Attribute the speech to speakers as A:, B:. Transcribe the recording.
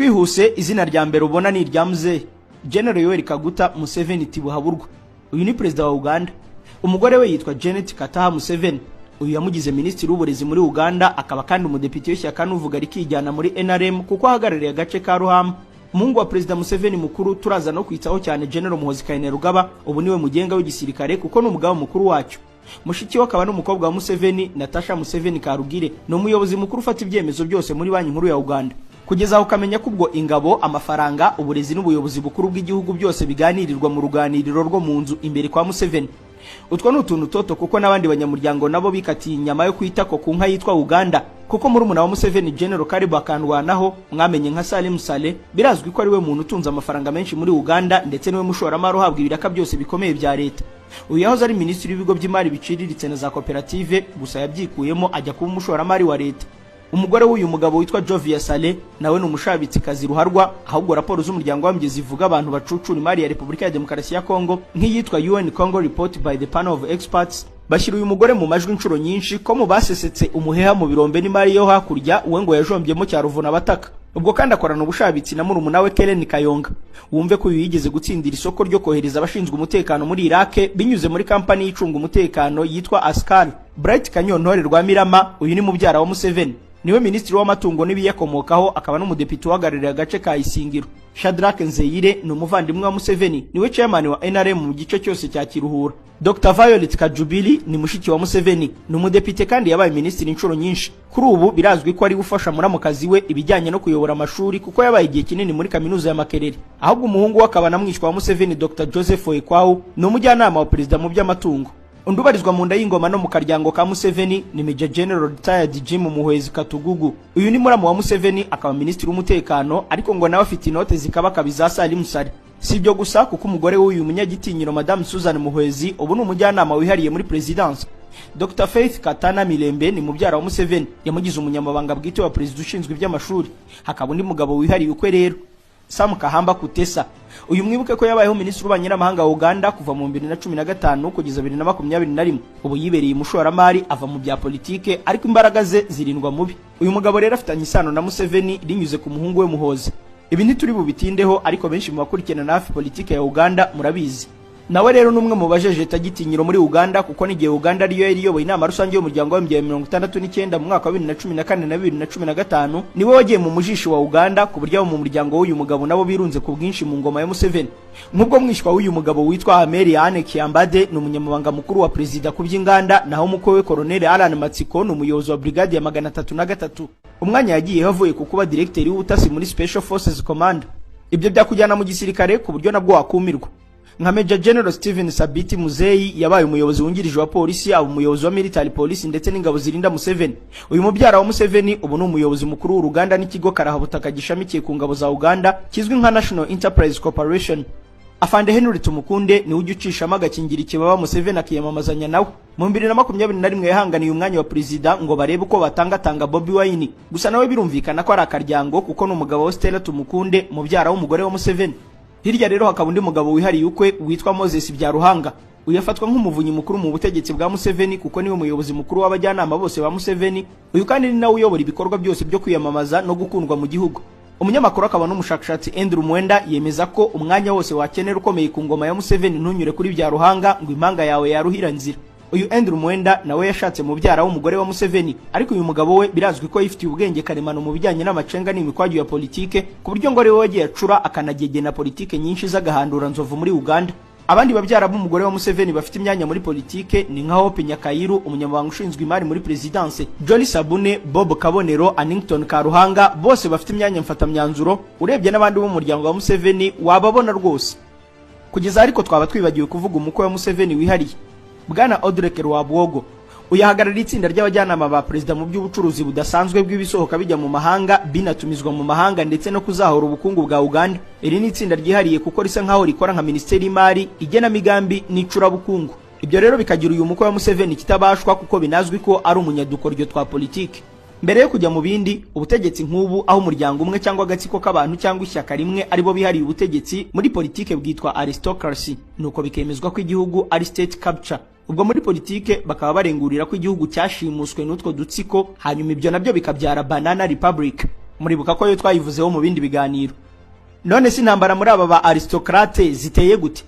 A: twihuse izina rya mbere ubona ni irya Mzee General Yoweri Kaguta Museveni Tibuhaburwa. Uyu ni perezida wa Uganda. Umugore we yitwa Janet Kataha Museveni. Uyu yamugize minisitiri w'uburezi muri Uganda, akaba kandi umudepite w'ishyaka n'uvuga rikijyana muri NRM kuko ahagarariye agace ka Ruhama. Umuhungu wa perezida Museveni mukuru turaza no kwitaho cyane General Muhoozi Kainerugaba, ubu niwe mugenga w'igisirikare kuko n'umugaba mukuru wacyo. Mushiki we akaba n'umukobwa wa Museveni, Natasha Museveni Karugire, ni umuyobozi mukuru ufata ibyemezo byose muri banki nkuru ya Uganda. Kugeza aho kamenya ko ubwo ingabo, amafaranga, uburezi n'ubuyobozi bukuru bw'igihugu byose biganirirwa mu ruganiriro rwo mu nzu imbere kwa Museveni. Utwo n'utuntu toto kuko n'abandi banyamuryango nabo bikatiye inyama yo kwita ko ku nka yitwa Uganda, kuko muri umuna wa Museveni General Karibu Akandwanaho mwamenye nka Salim Saleh, birazwi ko ari we muntu utunze amafaranga menshi muri Uganda ndetse niwe mushoramari uhabwa ibiraka byose bikomeye bya leta. Uyu yahoze ari minisitiri w'ibigo by'imari biciriritse na za koperative, gusa yabyikuyemo ajya kuba umushoramari wa leta. Umugore w'uyu mugabo witwa Jovia Saleh nawe ni umushabitsikazi ruharwa, ahubwo raporo z'umuryango w'amjye zivuga abantu bacucura imari ya Repubulika ya Demokarasi ya Kongo nk'iyitwa UN Congo Report by the Panel of Experts bashyira uyu mugore mu majwi inshuro nyinshi ko mu basesetse umuheha mu birombe n'imari yo hakurya uwe ngo yajombyemo cya Ruvuna Bataka. Ubwo kandi akorana ubushabitsi na murumuna we Kellen Kayonga. Wumve ko uyu yigeze gutsindira isoko ryo kohereza abashinzwe umutekano muri Iraq binyuze muri kampani y'icunga umutekano yitwa Askar. Bright Kanyontore rwa Mirama, uyu ni mubyara wa Museveni, niwe minisitiri w'amatungo n'ibiyakomokaho, akaba n'umudepite uhagarariye agace ka Isingiro. Shadrack Nzeyire ni umuvandimwe wa Museveni, niwe chairman wa NRM mu gice cyose cya Kiruhura. Dr Violet Kajubili ni mushiki wa Museveni, ni umudepite kandi yabaye minisitiri inshuro nyinshi. Kuri ubu birazwi ko ari gufasha muramukazi we ibijyanye no kuyobora amashuri kuko yabaye igihe kinini muri kaminuza ya Makerere. Ahubwo umuhungu we akaba namwishwa wa Museveni Dr Joseph Oekwao ni umujyanama wa perezida mu by'amatungo. Undubarizwa mu nda y'ingoma no mu karyango ka Museveni ni Major General Retired Jim Muhwezi Katugugu. Uyu ni muramu wa Museveni, akaba minisitiri w'umutekano, ariko ngo nawe afite inote zikabaka biza Salim Saleh. Si ibyo gusa kuko umugore w'uyu munyagitinyiro Madame Susan Muhwezi ubu ni umujyanama wihariye muri presidence. Dr Faith Katana Milembe ni mubyara wa Museveni, yamugize umunyamabanga bwite wa perezida ushinzwe iby'amashuri. Hakaba undi mugabo wihariye ukwe rero Sam Kahamba Kutesa. Uyu mwibuke ko yabayeho minisitiri w'abanyamahanga wa Uganda kuva mu 2015 kugeza 2021. Ubu yibereye umushoramari ava mu bya politike, ariko imbaraga ze zirindwa mubi. Uyu mugabo rero afitanye isano na Museveni rinyuze ku muhungu we Muhoozi. Ibi ntituri bubitindeho, ariko benshi mu bakurikirana hafi politike ya Uganda murabizi. Nawe rero numwe mu bajeje tagitinyiro muri Uganda kuko n'igihe Uganda ariyo yariyoboye inama rusange y'umuryango wa 1969 mu mwaka wa 2014 na 2015, niwe wagiye mu mujishi wa Uganda ku buryo mu muryango w'uyu mugabo nabo birunze ku bwinshi mu ngoma ya Museveni. Nk'ubwo mwishwa w'uyu mugabo witwa Ameri Anne Kiambade ni umunyamabanga mukuru wa perezida ku by'inganda, naho umukwe we Colonel Alan Matsiko ni umuyobozi wa brigade ya 303. Umwanya yagiye havuye ku kuba directeur w'ubutasi muri Special Forces Command. Ibyo byakujyana mu gisirikare ku buryo nabwo wakumirwa. Nka Major General Steven Sabiti Muzeyi yabaye umuyobozi wungirije wa polisi, aba umuyobozi wa military police ndetse n'ingabo zirinda Museveni. Uyu mubyara wa Museveni ubu ni umuyobozi mukuru w'Uruganda n'ikigo karahabutaka gishamikiye ku ngabo za Uganda kizwi nka National Enterprise Corporation. Afande Henry Tumukunde ni ujya ucishamo agakingira ikibaba Museveni akiyamamazanya nawe. Mu 2021 yahanganiye umwanya wa perezida ngo barebe uko batangatanga Bobi Wine. Gusa nawe birumvikana ko ari akaryango kuko ni umugabo wa Stella Tumukunde, mubyara w'umugore wa Museveni. Hirya rero hakaba undi mugabo wihariye ukwe witwa Moses Byaruhanga. Uyafatwa nk'umuvunyi mukuru mu butegetsi bwa Museveni kuko niwe muyobozi mukuru w'abajyanama bose ba Museveni. Uyu kandi ni nawe uyobora ibikorwa byose byo kwiyamamaza no gukundwa mu gihugu. Umunyamakuru akaba n'umushakashatsi Andrew Mwenda yemeza ko umwanya wose wakenera ukomeye ku ngoma ya Museveni ntunyure kuri Byaruhanga ngo impanga yawe yaruhira nzira. Uyu Andrew Mwenda nawe yashatse mu byara w'umugore wa Museveni, ariko uyu mugabo we birazwi ko yifitiye ubwenge karemano mu bijyanye n'amacenga n'imikwaju ya politike ku buryo ngo ari we wagiye acura akanagegena politike nyinshi z'agahandura nzovu muri Uganda. Abandi babyara b'umugore wa Museveni bafite imyanya muri politike ni nka Hope Nyakairu, umunyamabanga ushinzwe imari muri presidence, Johnny Sabune, Bob Kabonero, Annington Karuhanga, bose bafite imyanya mfatamyanzuro. Urebye n'abandi bo mu muryango wa Museveni wababona rwose. Kugeza ariko twaba twibagiwe kuvuga umukwe wa Museveni wihariye, Bwana Audrey Rwabwogo. Uyahagarariye itsinda ry'abajyanama ba perezida mu by'ubucuruzi budasanzwe bw'ibisohoka bijya mu mahanga binatumizwa mu mahanga ndetse no kuzahura ubukungu bwa Uganda. Iri ni itsinda ryihariye kuko risa nkaho rikora nka Minisiteri y'Imari, igenamigambi n'icurabukungu. Ibyo rero bikagira uyu mukwe wa Museveni kitabashwa kuko binazwi ko ari umunyadukoryo twa politike. Mbere yo kujya mu bindi, ubutegetsi nk'ubu aho umuryango umwe cyangwa agatsiko k'abantu cyangwa ishyaka rimwe aribo bihariye ubutegetsi muri politike bwitwa aristocracy, nuko bikemezwa ko igihugu ari state capture. Ubwo muri politike bakaba barengurira ko igihugu cyashimuswe n'utwo dutsiko, hanyuma ibyo nabyo bikabyara banana republic. muribuka ko yo twayivuzeho mu bindi biganiro. None si intambara muri aba ba aristocrate ziteye gute?